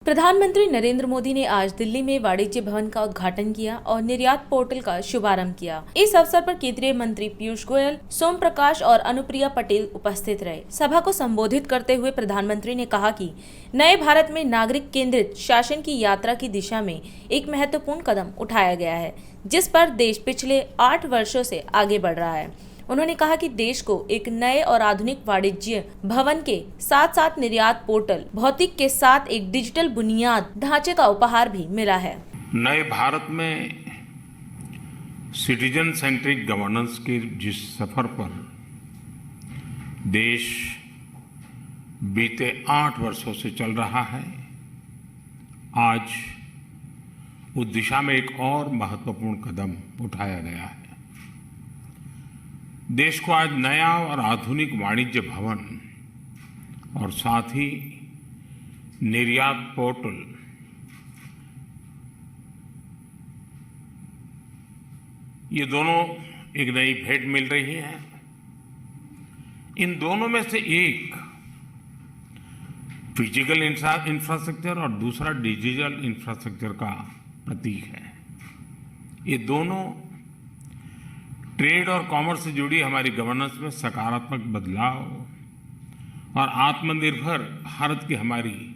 प्रधानमंत्री नरेंद्र मोदी ने आज दिल्ली में वाणिज्य भवन का उद्घाटन किया और निर्यात पोर्टल का शुभारंभ किया। इस अवसर पर केंद्रीय मंत्री पीयूष गोयल, सोम प्रकाश और अनुप्रिया पटेल उपस्थित रहे। सभा को संबोधित करते हुए प्रधानमंत्री ने कहा कि नए भारत में नागरिक केंद्रित शासन की यात्रा की दिशा में एक महत्वपूर्ण कदम उठाया गया है, जिस पर देश पिछले 8 वर्षों से आगे बढ़ रहा है। उन्होंने कहा कि देश को एक नए और आधुनिक वाणिज्य भवन के साथ साथ निर्यात पोर्टल भौतिक के साथ एक डिजिटल बुनियाद ढांचे का उपहार भी मिला है। नए भारत में सिटीजन सेंट्रिक गवर्नेंस के जिस सफर पर देश बीते 8 वर्षों से चल रहा है, आज उस दिशा में एक और महत्वपूर्ण कदम उठाया गया है। देश को आज नया और आधुनिक वाणिज्य भवन और साथ ही निर्यात पोर्टल ये दोनों एक नई भेंट मिल रही है। इन दोनों में से एक फिजिकल इंफ्रास्ट्रक्चर और दूसरा डिजिटल इंफ्रास्ट्रक्चर का प्रतीक है। ये दोनों ट्रेड और कॉमर्स से जुड़ी हमारी गवर्नेंस में सकारात्मक बदलाव और आत्मनिर्भर भारत की हमारी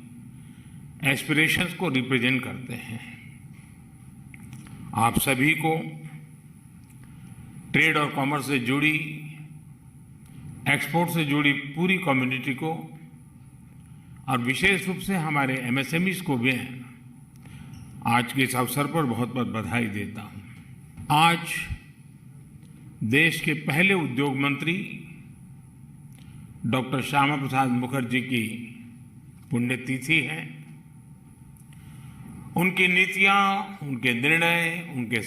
एस्पिरेशंस को रिप्रेजेंट करते हैं। आप सभी को ट्रेड और कॉमर्स से जुड़ी, एक्सपोर्ट से जुड़ी पूरी कम्युनिटी को और विशेष रूप से हमारे एमएसएमईज को भी आज के इस अवसर पर बहुत बहुत बधाई देता हूं। आज देश के पहले उद्योग मंत्री डॉक्टर श्यामा प्रसाद मुखर्जी की पुण्यतिथि है। उनकी नीतियां, उनके निर्णय, उनके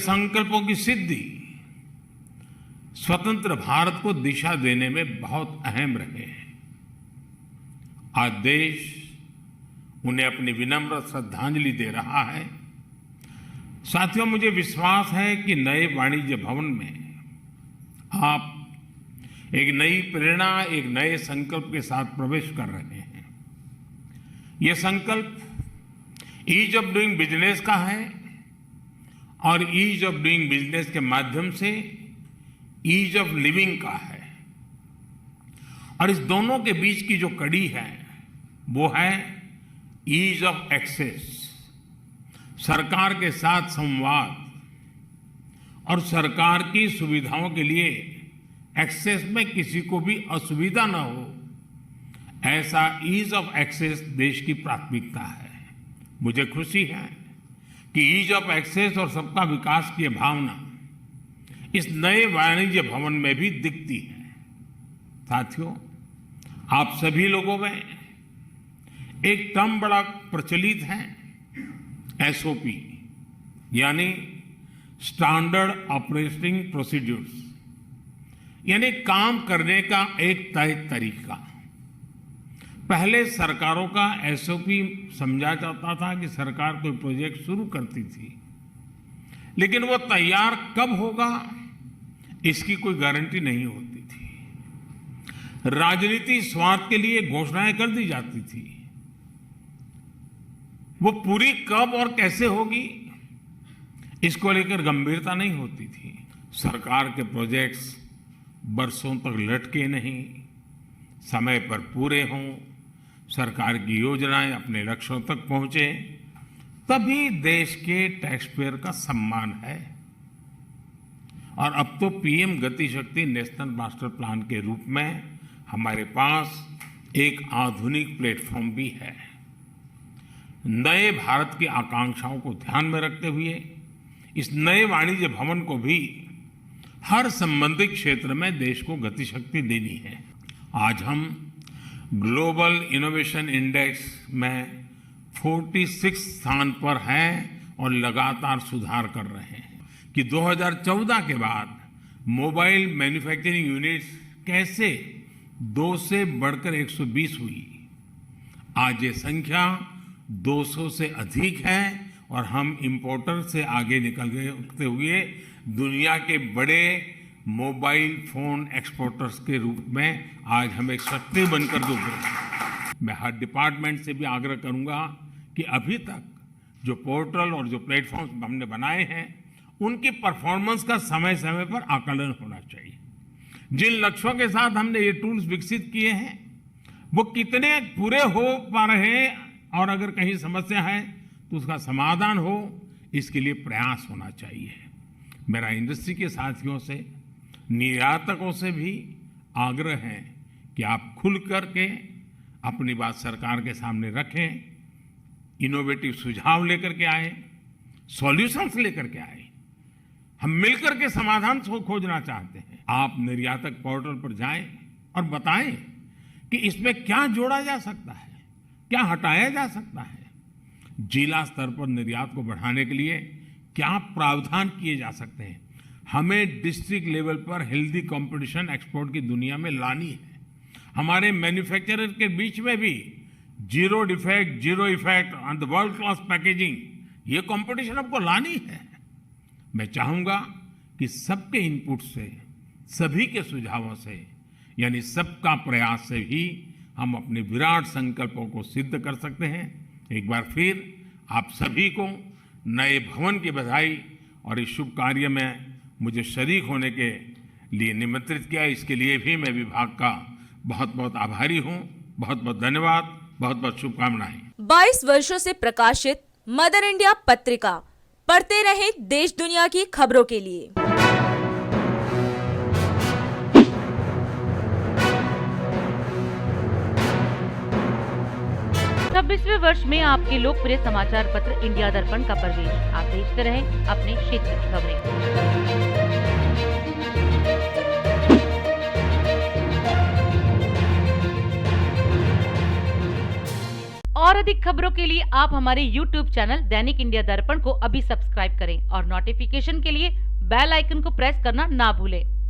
संकल्पों की सिद्धि स्वतंत्र भारत को दिशा देने में बहुत अहम रहे हैं। आज देश उन्हें अपनी विनम्र श्रद्धांजलि दे रहा है। साथियों, मुझे विश्वास है कि नए वाणिज्य भवन में आप एक नई प्रेरणा, एक नए संकल्प के साथ प्रवेश कर रहे हैं। यह संकल्प ईज ऑफ डूइंग बिजनेस का है और ईज ऑफ डूइंग बिजनेस के माध्यम से ईज ऑफ लिविंग का है। और इस दोनों के बीच की जो कड़ी है वो है ईज ऑफ एक्सेस। सरकार के साथ संवाद और सरकार की सुविधाओं के लिए एक्सेस में किसी को भी असुविधा न हो, ऐसा ईज ऑफ एक्सेस देश की प्राथमिकता है। मुझे खुशी है कि ईज ऑफ एक्सेस और सबका विकास की भावना इस नए वाणिज्य भवन में भी दिखती है। साथियों, आप सभी लोगों में एक टर्म बड़ा प्रचलित है, एसओपी यानी स्टैंडर्ड ऑपरेटिंग प्रोसीड्यूर्स, यानी काम करने का एक तय तरीका। पहले सरकारों का एसओपी समझा जाता था कि सरकार कोई प्रोजेक्ट शुरू करती थी, लेकिन वो तैयार कब होगा इसकी कोई गारंटी नहीं होती थी। राजनीति स्वार्थ के लिए घोषणाएं कर दी जाती थी, वो पूरी कब और कैसे होगी इसको लेकर गंभीरता नहीं होती थी। सरकार के प्रोजेक्ट्स बरसों तक लटके नहीं, समय पर पूरे हों, सरकार की योजनाएं अपने लक्ष्यों तक पहुंचे, तभी देश के टैक्स पेयर का सम्मान है। और अब तो पीएम गति शक्ति नेशनल मास्टर प्लान के रूप में हमारे पास एक आधुनिक प्लेटफॉर्म भी है। नए भारत की आकांक्षाओं को ध्यान में रखते हुए इस नए वाणिज्य भवन को भी हर संबंधित क्षेत्र में देश को गति शक्ति देनी है। आज हम ग्लोबल इनोवेशन इंडेक्स में 46 स्थान पर हैं और लगातार सुधार कर रहे हैं कि 2014 के बाद मोबाइल मैन्युफैक्चरिंग यूनिट्स कैसे 2 से बढ़कर 120 हुई। आज ये संख्या 200 से अधिक है और हम इंपोर्टर से आगे निकलते हुए दुनिया के बड़े मोबाइल फोन एक्सपोर्टर्स के रूप में आज हम एक शक्ति बनकर उभरे। मैं हर डिपार्टमेंट से भी आग्रह करूंगा कि अभी तक जो पोर्टल और जो प्लेटफॉर्म हमने बनाए हैं उनकी परफॉर्मेंस का समय समय पर आकलन होना चाहिए। जिन लक्ष्यों के साथ हमने ये टूल्स विकसित किए हैं वो कितने पूरे हो पा रहे हैं और अगर कहीं समस्या है तो उसका समाधान हो, इसके लिए प्रयास होना चाहिए। मेरा इंडस्ट्री के साथियों से, निर्यातकों से भी आग्रह है कि आप खुल करके अपनी बात सरकार के सामने रखें, इनोवेटिव सुझाव लेकर के आए, सॉल्यूशंस लेकर के आए। हम मिलकर के समाधान खोजना चाहते हैं। आप निर्यातक पोर्टल पर जाएं और बताएं कि इसमें क्या जोड़ा जा सकता है, क्या हटाया जा सकता है, जिला स्तर पर निर्यात को बढ़ाने के लिए क्या प्रावधान किए जा सकते हैं। हमें डिस्ट्रिक्ट लेवल पर हेल्दी कंपटीशन एक्सपोर्ट की दुनिया में लानी है। हमारे मैन्युफैक्चरर के बीच में भी zero defect, zero effect on the world class packaging, ये कंपटीशन आपको लानी है। मैं चाहूंगा कि सबके इनपुट से, सभी के सुझावों से, यानी सबका प्रयास से ही हम अपने विराट संकल्पों को सिद्ध कर सकते हैं। एक बार फिर आप सभी को नए भवन की बधाई और इस शुभ कार्य में मुझे शरीक होने के लिए निमंत्रित किया, इसके लिए भी मैं विभाग का बहुत बहुत आभारी हूँ। बहुत बहुत धन्यवाद, बहुत बहुत शुभकामनाएं। 22 वर्षों से प्रकाशित मदर इंडिया पत्रिका, पढ़ते रहे देश दुनिया की खबरों के लिए। 26वें वर्ष में आपके लोकप्रिय समाचार पत्र इंडिया दर्पण का प्रवेश। आप देखते रहे अपने क्षेत्र की खबरें। और अधिक खबरों के लिए आप हमारे YouTube चैनल दैनिक इंडिया दर्पण को अभी सब्सक्राइब करें और नोटिफिकेशन के लिए बेल आइकन को प्रेस करना ना भूलें।